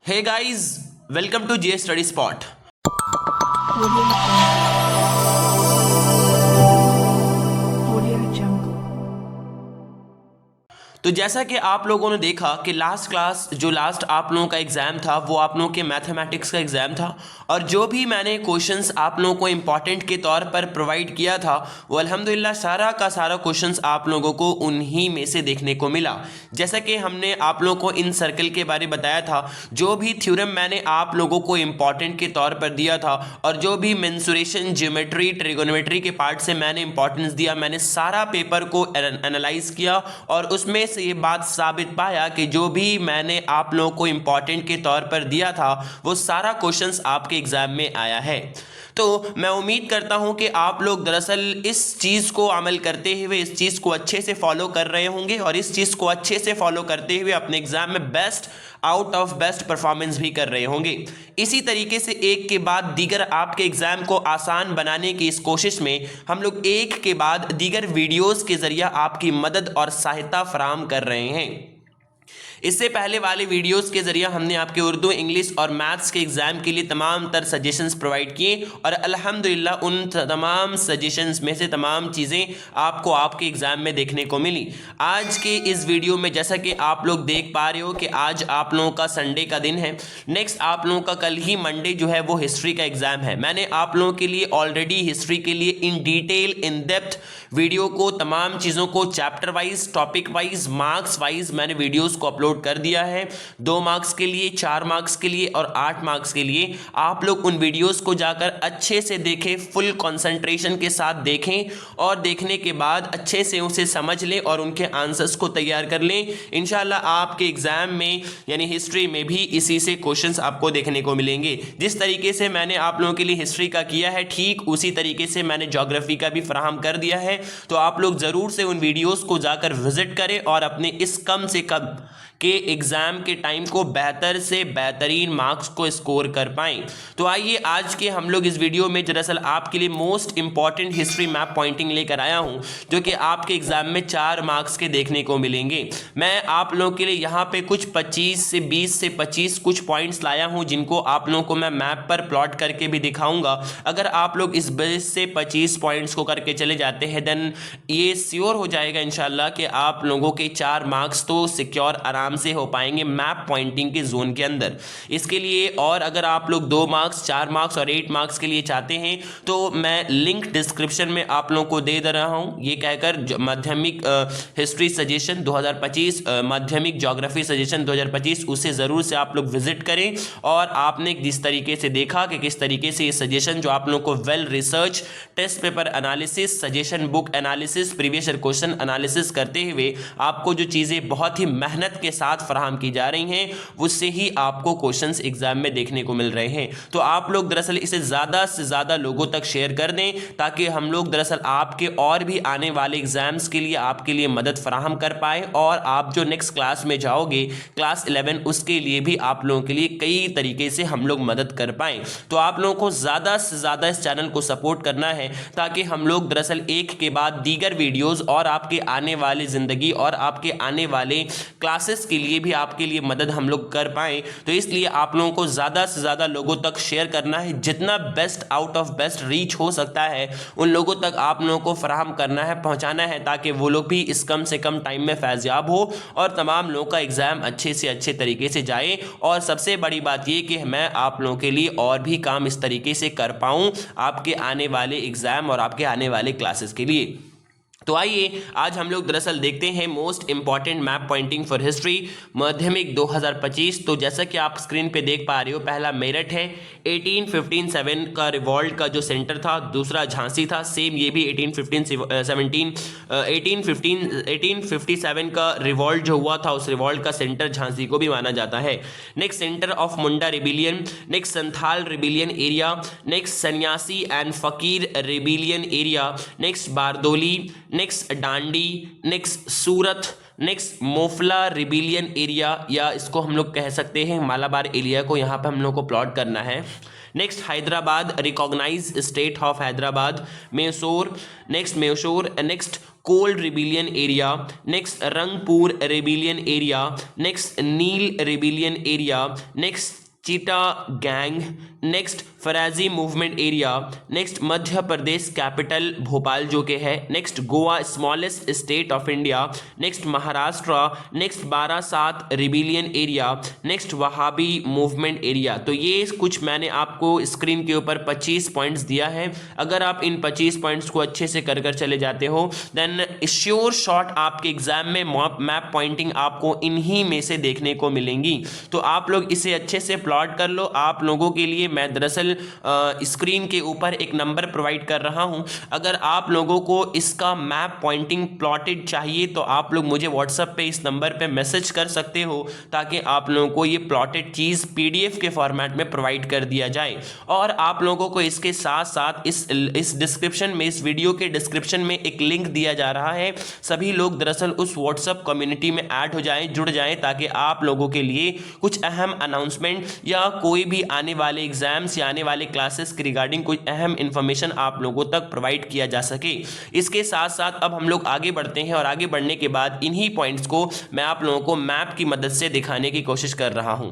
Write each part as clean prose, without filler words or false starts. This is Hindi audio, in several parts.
Hey guys, welcome to GS Study Spot. Audio Jungle. तो जैसा कि आप लोगों ने देखा कि लास्ट आप लोगों का एग्ज़ाम था वो आप लोगों के मैथमेटिक्स का एग्ज़ाम था और जो भी मैंने क्वेश्चंस आप लोगों को इम्पॉर्टेंट के तौर पर प्रोवाइड किया था वो अल्हम्दुलिल्लाह सारा का सारा क्वेश्चंस आप लोगों को उन्हीं में से देखने को मिला। जैसा कि हमने आप लोगों को इन सर्कल के बारे में बताया था, जो भी थ्योरम मैंने आप लोगों को इम्पॉर्टेंट के तौर पर दिया था और जो भी मेंसुरेशन, ज्योमेट्री, ट्रिगोनोमेट्री के पार्ट से मैंने इंपॉर्टेंस दिया, मैंने सारा पेपर को एनालाइज किया और उसमें से ये बात साबित पाया कि जो भी मैंने आप लोगों को इम्पॉर्टेंट के तौर पर दिया था वो सारा क्वेश्चंस आपके एग्जाम में आया है। तो मैं उम्मीद करता हूं कि आप लोग दरअसल इस चीज़ को अमल करते हुए इस चीज़ को अच्छे से फॉलो कर रहे होंगे और इस चीज़ को अच्छे से फॉलो करते हुए अपने एग्जाम में best out of best performance भी कर रहे होंगे। इसी तरीके से एक के बाद दीगर आपके एग्जाम को आसान बनाने की इस कोशिश में हम लोग एक के बाद दीगर वीडियोस के जरिए आपकी मदद और सहायता फराहम कर रहे हैं। इससे पहले वाले वीडियोस के जरिए हमने आपके उर्दू, इंग्लिश और मैथ्स के एग्जाम के लिए तमाम तर सजेशंस प्रोवाइड किए और अल्हम्दुलिल्लाह उन तमाम सजेशंस में से तमाम चीज़ें आपको आपके एग्जाम में देखने को मिली। आज के इस वीडियो में जैसा कि आप लोग देख पा रहे हो कि आज आप लोगों का संडे का दिन है, नेक्स्ट आप लोगों का कल ही मंडे जो है वो हिस्ट्री का एग्जाम है। मैंने आप लोगों के लिए ऑलरेडी हिस्ट्री के लिए in detail in depth video को, तमाम चीज़ों को chapter wise, topic wise, marks wise मैंने वीडियोस को अपलोड कर दिया है। 2 मार्क्स के लिए, 4 मार्क्स के लिए और 8 मार्क्स के लिए आप लोग उन वीडियोस को जाकर अच्छे से देखें, फुल कंसंट्रेशन के साथ देखें और देखने के बाद अच्छे से उसे समझ लें और उनके आंसर्स को तैयार कर लें। इंशाल्लाह आपके एग्जाम में यानी हिस्ट्री में भी इसी से क्वेश्चंस आपको देखने को मिलेंगे। जिस तरीके से मैंने आप लोगों के लिए हिस्ट्री का किया है, ठीक उसी तरीके से मैंने ज्योग्राफी का भी फराहम कर दिया है। तो आप लोग ज़रूर से उन वीडियोस को जाकर विजिट करें और अपने इस कम से कम के एग्ज़ाम के टाइम को बेहतर से बेहतरीन मार्क्स को स्कोर कर पाएँ। तो आइए आज के हम लोग इस वीडियो में दरअसल आपके लिए most important history map pointing लेकर आया हूं, जो कि आपके एग्ज़ाम में 4 मार्क्स के देखने को मिलेंगे। मैं आप लोगों के लिए यहाँ पे कुछ 20 से 25 कुछ पॉइंट्स लाया हूँ जिनको आप लोगों को मैं मैप पर प्लॉट करके भी दिखाऊंगा। अगर आप लोग इस 20 से 25 पॉइंट्स को करके चले जाते हैं देन ये श्योर हो जाएगा इंशाल्लाह कि आप लोगों के 4 मार्क्स तो सिक्योर आराम से हो पाएंगे मैप पॉइंटिंग के जोन के अंदर। इसके लिए और अगर आप लोग 2 मार्क्स, 4 मार्क्स और 8 मार्क्स के लिए चाहते हैं तो मैं लिंक डिस्क्रिप्शन में आप लोगों को दे रहा हूं, ये कहकर माध्यमिक हिस्ट्री सजेशन 2025, माध्यमिक ज्योग्राफी सजेशन 2025, उसे ज़रूर से आप लोग विजिट करें। और आपने जिस तरीके से देखा कि किस तरीके से ये सजेशन जो आप लोगों को well research, test paper analysis, suggestion book analysis, previous year question analysis करते हुए आपको जो चीज़ें बहुत ही मेहनत के साथ फराहम की जा रही हैं उससे ही आपको क्वेश्चंस एग्जाम में देखने को मिल रहे हैं। तो आप लोग दरअसल इसे ज़्यादा से ज़्यादा लोगों तक शेयर कर दें ताकि हम लोग दरअसल आपके और भी आने वाले एग्जाम्स के लिए आपके लिए मदद फराहम कर पाए और आप जो नेक्स्ट क्लास में जाओगे क्लास 11 उसके लिए भी आप लोगों के लिए कई तरीके से हम लोग मदद कर पाएँ। तो आप लोगों को ज़्यादा से ज़्यादा इस चैनल को सपोर्ट करना है ताकि हम लोग दरअसल एक के बाद दीगर वीडियोज़ और आपके आने वाली ज़िंदगी और आपके आने वाले क्लासेस के लिए भी आपके लिए मदद हम लोग कर पाएँ। तो इसलिए आप लोगों को ज़्यादा से ज़्यादा लोगों तक शेयर करना है, जितना best out of best reach हो सकता है उन लोगों तक आप लोगों को फराहम करना है, पहुँचाना है ताकि वो लोग भी इस कम से कम टाइम में फैज़याब हो और तमाम लोगों का एग्ज़ाम अच्छे से अच्छे तरीके से जाए। और सबसे बड़ी बात ये कि मैं आप लोगों के लिए और भी काम इस तरीके से कर पाऊँ आपके आने वाले एग्ज़ाम और आपके आने वाले क्लासेस के लिए। तो आइए आज हम लोग दरअसल देखते हैं most important map pointing for history माध्यमिक 2025। तो जैसा कि आप स्क्रीन पे देख पा रहे हो, पहला मेरठ है, 1857 का रिवॉल्ट का जो सेंटर था, दूसरा झांसी था, सेम ये भी 1857 का रिवॉल्ट जो हुआ था उस रिवॉल्ट का सेंटर झांसी को भी माना जाता है। Next centre of Munda rebellion, next Santhal rebellion area, next Sanyasi and Fakir rebellion area, next Bardoli, next Dandi, next Surat, next Moplah rebellion area, या इसको हम लोग कह सकते हैं मालाबार एरिया को, यहाँ पे हम लोग को प्लॉट करना है। Next Hyderabad, recognize state of Hyderabad, Mysore, next Mysore, next Kol rebellion area, next Rangpur rebellion area, next Neel rebellion area, next Chita gang, next Faraizi movement area, next Madhya Pradesh capital Bhopal जो कि है, next Goa smallest state of India, next Maharashtra, next Barasat rebellion area, next Wahabi movement area. तो ये कुछ मैंने आपको स्क्रीन के ऊपर 25 पॉइंट्स दिया है। अगर आप इन 25 पॉइंट्स को अच्छे से कर चले जाते हो देन श्योर शॉट आपके एग्जाम में मैप पॉइंटिंग आपको इन्हीं में से देखने को मिलेंगी। तो आप लोग इसे अच्छे से प्लॉट कर लो। आप लोगों के लिए मैं दरअसल स्क्रीन के ऊपर एक नंबर प्रोवाइड कर रहा हूं। अगर आप लोगों को इसका मैप पॉइंटिंग प्लॉटेड चाहिए तो आप लोग मुझे व्हाट्सएप पे इस नंबर पे मैसेज कर सकते हो, ताकि आप लोगों को ये प्लॉटेड चीज़ पीडीएफ के फॉर्मेट में प्रोवाइड कर दिया जाए। और आप लोगों को इसके साथ साथ इस डिस्क्रिप्शन में, इस वीडियो के डिस्क्रिप्शन में एक लिंक दिया जा रहा है। सभी लोग दरअसल उस व्हाट्सएप कम्युनिटी में ऐड हो जाएं, जुड़ जाएं, ताकि आप लोगों के लिए कुछ अहम अनाउंसमेंट या कोई भी आने वाले एग्जाम्स या आने वाले क्लासेस के रिगार्डिंग कोई अहम इंफॉर्मेशन आप लोगों तक प्रोवाइड किया जा सके। इसके साथ साथ अब हम लोग आगे बढ़ते हैं, और आगे बढ़ने के बाद इन्हीं पॉइंट्स को मैं आप लोगों को मैप की मदद से दिखाने की कोशिश कर रहा हूं।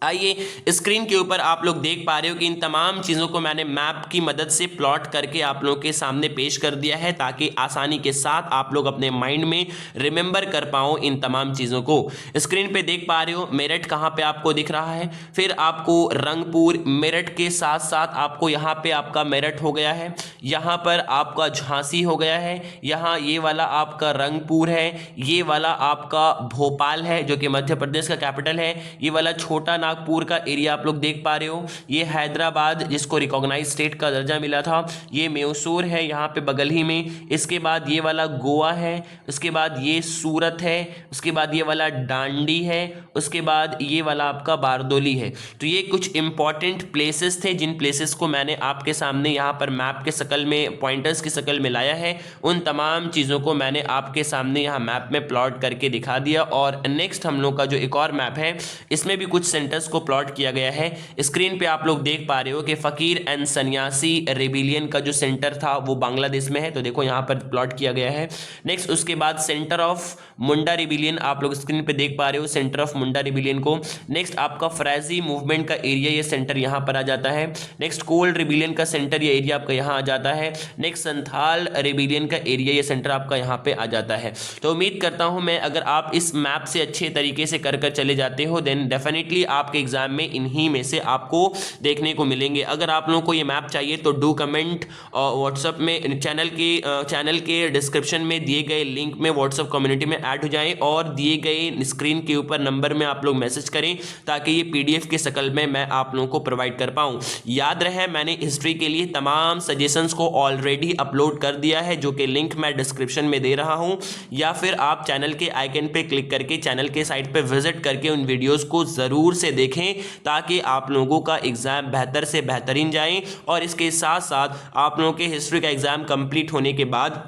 आइए, स्क्रीन के ऊपर आप लोग देख पा रहे हो कि इन तमाम चीज़ों को मैंने मैप की मदद से प्लॉट करके आप लोगों के सामने पेश कर दिया है, ताकि आसानी के साथ आप लोग अपने माइंड में रिमेंबर कर पाओ इन तमाम चीज़ों को। स्क्रीन पे देख पा रहे हो मेरठ कहाँ पे आपको दिख रहा है, फिर आपको रंगपुर, मेरठ के साथ साथ आपको यहाँ पे आपका मेरठ हो गया है, यहाँ पर आपका झांसी हो गया है, यहाँ ये वाला आपका रंगपुर है, ये वाला आपका भोपाल है जो कि मध्य प्रदेश का कैपिटल है, ये वाला छोटा नागपुर का एरिया आप लोग देख पा रहे हो, ये हैदराबाद जिसको रिकॉग्नाइज स्टेट का दर्जा मिला था, ये मैसूर है यहाँ पे बगल ही में, इसके बाद ये वाला गोवा है, उसके बाद ये सूरत है, उसके बाद ये वाला डांडी है, उसके बाद ये वाला आपका बारदोली है। तो ये कुछ इंपॉर्टेंट प्लेसेस थे जिन प्लेसेस को मैंने आपके सामने यहाँ पर मैप के शक्ल में, पॉइंटर्स की शक्ल में लाया है। उन तमाम चीज़ों को मैंने आपके सामने यहाँ मैप में प्लॉट करके दिखा दिया। और नेक्स्ट हम लोग का जो एक और मैप है इसमें भी कुछ सेंटर्स को प्लॉट किया गया है। स्क्रीन पे आप लोग देख पा रहे हो कि फकीर एंड सन्यासी रेबिलियन का जो सेंटर था वो बांग्लादेश में है, तो देखो यहाँ पर प्लॉट किया गया है। नेक्स्ट उसके बाद सेंटर ऑफ मुंडा रेबिलियन आप लोग स्क्रीन पे देख पा रहे हो, सेंटर ऑफ मुंडा रेबिलियन को। नेक्स्ट आपका फराजी मूवमेंट का एरिया, ये सेंटर यहाँ पर आ जाता है। नेक्स्ट कोल्ड रेबिलियन का सेंटर, ये एरिया आपका यहाँ आ जाता है। नेक्स्ट संथाल रेबिलियन का एरिया, ये सेंटर आपका यहाँ पे आ जाता है। तो उम्मीद करता हूँ मैं, अगर आप इस मैप से अच्छे तरीके से कर चले जाते हो देन डेफिनेटली आपके एग्जाम में इन्हीं में से आपको देखने को मिलेंगे। अगर आप लोगों को ये मैप चाहिए तो डू कमेंट व्हाट्सएप में, चैनल के डिस्क्रिप्शन में दिए गए लिंक में व्हाट्सएप कम्युनिटी में ऐड हो जाएं, और दिए गए स्क्रीन के ऊपर नंबर में आप लोग मैसेज करें, ताकि ये पीडीएफ के शक्ल में मैं आप लोगों को प्रोवाइड कर पाऊँ। याद रहे मैंने हिस्ट्री के लिए तमाम सजेशंस को ऑलरेडी अपलोड कर दिया है, जो कि लिंक मैं डिस्क्रिप्शन में दे रहा हूँ, या फिर आप चैनल के आइकन पे क्लिक करके चैनल के साइट पे विजिट करके उन वीडियोस को ज़रूर से देखें, ताकि आप लोगों का एग्ज़ाम बेहतर से बेहतरीन जाए। और इसके साथ साथ आप लोगों के हिस्ट्री का एग्ज़ाम कंप्लीट होने के बाद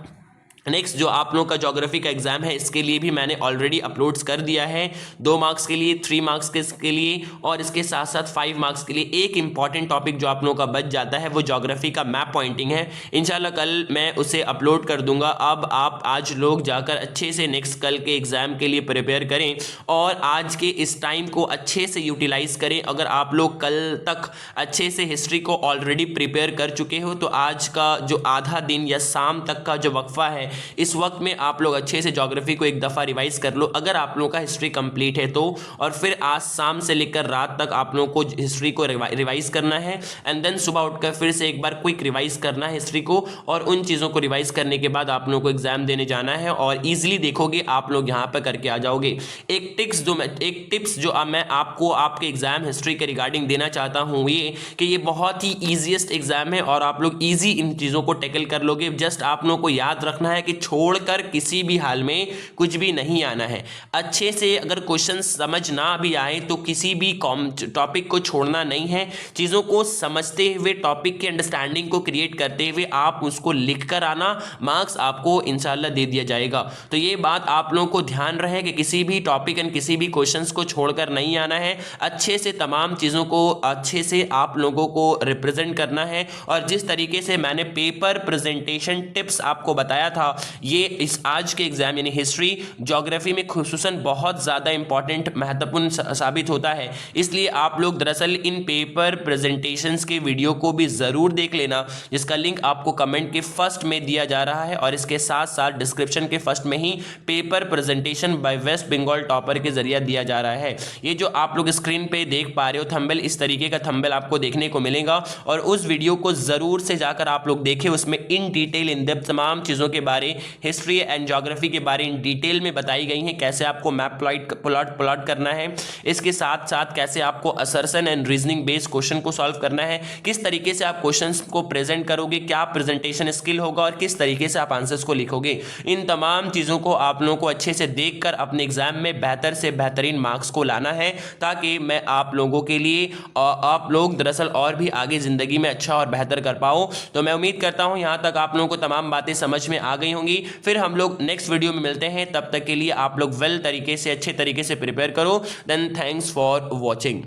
नेक्स्ट जो आप लोगों का ज्योग्राफी का एग्जाम है इसके लिए भी मैंने ऑलरेडी अपलोड्स कर दिया है। 2 मार्क्स के लिए, 3 मार्क्स के लिए, और इसके साथ साथ 5 मार्क्स के लिए एक इंपॉर्टेंट टॉपिक जो आप लोगों का बच जाता है वो ज्योग्राफी का मैप पॉइंटिंग है। इंशाल्लाह कल मैं उसे अपलोड कर दूंगा। अब आप आज लोग जाकर अच्छे से नेक्स्ट कल के एग्जाम के लिए प्रिपेयर करें, और आज के इस टाइम को अच्छे से यूटिलाइज करें। अगर आप लोग कल तक अच्छे से हिस्ट्री को ऑलरेडी प्रिपेयर कर चुके हो तो आज का जो आधा दिन या शाम तक का जो वक्फा है, इस वक्त में आप लोग अच्छे से ज्योग्राफी को एक दफ़ा रिवाइज कर लो, अगर आप लोगों का हिस्ट्री कंप्लीट है तो। और फिर आज शाम से लेकर रात तक आप लोगों को हिस्ट्री को रिवाइज करना है, एंड देन सुबह उठकर फिर से एक बार क्विक रिवाइज करना है हिस्ट्री को। और उन चीज़ों को रिवाइज करने के बाद आप लोगों को एग्जाम देने जाना है, और ईजिली देखोगे आप लोग यहाँ पर करके आ जाओगे। एक टिप्स जो मैं आपको आपके एग्जाम हिस्ट्री के रिगार्डिंग देना चाहता हूँ ये कि ये बहुत ही ईजीएस्ट एग्जाम है, और आप लोग ईजी इन चीज़ों को टैकल कर लोगे। जस्ट आप लोगों को याद रखना है कि छोड़कर किसी भी हाल में कुछ भी नहीं आना है। अच्छे से अगर क्वेश्चन समझ ना भी आए तो किसी भी टॉपिक को छोड़ना नहीं है। चीज़ों को समझते हुए, टॉपिक की अंडरस्टैंडिंग को क्रिएट करते हुए आप उसको लिख कर आना, मार्क्स आपको इंशाल्लाह दे दिया जाएगा। तो ये बात आप लोगों को ध्यान रहे कि किसी भी टॉपिक एंड किसी भी क्वेश्चंस को छोड़कर नहीं आना है। अच्छे से तमाम चीज़ों को अच्छे से आप लोगों को रिप्रेजेंट करना है। और जिस तरीके से मैंने पेपर प्रेजेंटेशन टिप्स आपको बताया था, ये इस आज के एग्जाम यानी हिस्ट्री, ज्योग्राफी में खुसूसन बहुत ज़्यादा इंपॉर्टेंट, महत्वपूर्ण साबित होता है। इसलिए आप लोग दरअसल इन पेपर प्रेजेंटेशंस के वीडियो को भी ज़रूर देख लेना, जिसका लिंक आपको कमेंट के फर्स्ट में दिया जा रहा है और इसके साथ साथ डिस्क्रिप्शन के फर्स्ट में ही paper presentation by West Bengal topper के जरिए दिया जा रहा है। ये जो आप लोग स्क्रीन पे देख पा रहे हो थंबनेल, इस तरीके का थंबनेल आपको देखने को मिलेगा और उस वीडियो को ज़रूर से जाकर आप लोग देखें। उसमें इन डिटेल, इन डेप्थ तमाम चीज़ों के बारे, हिस्ट्री एंड ज्योग्राफी के बारे इन डिटेल में बताई गई हैं। कैसे आपको मैप प्लॉट करना है, इसके साथ साथ कैसे आपको assertion and reasoning based question को सॉल्व करना है, किस तरीके से आप क्वेश्चंस को प्रेजेंट करोगे, क्या प्रेजेंटेशन स्किल होगा और किस तरीके से आप आंसर्स को लिखोगे। इन तमाम चीज़ों को आप लोगों को अच्छे से देखकर अपने एग्जाम में बेहतर से बेहतरीन मार्क्स को लाना है, ताकि मैं आप लोगों के लिए आप लोग दरअसल और भी आगे ज़िंदगी में अच्छा और बेहतर कर पाओ। तो मैं उम्मीद करता हूँ यहाँ तक आप लोगों को तमाम बातें समझ में आ गई होंगी। फिर हम लोग नेक्स्ट वीडियो में मिलते हैं, तब तक के लिए आप लोग वेल तरीके से, अच्छे तरीके से प्रिपेयर करो। Then thanks for watching.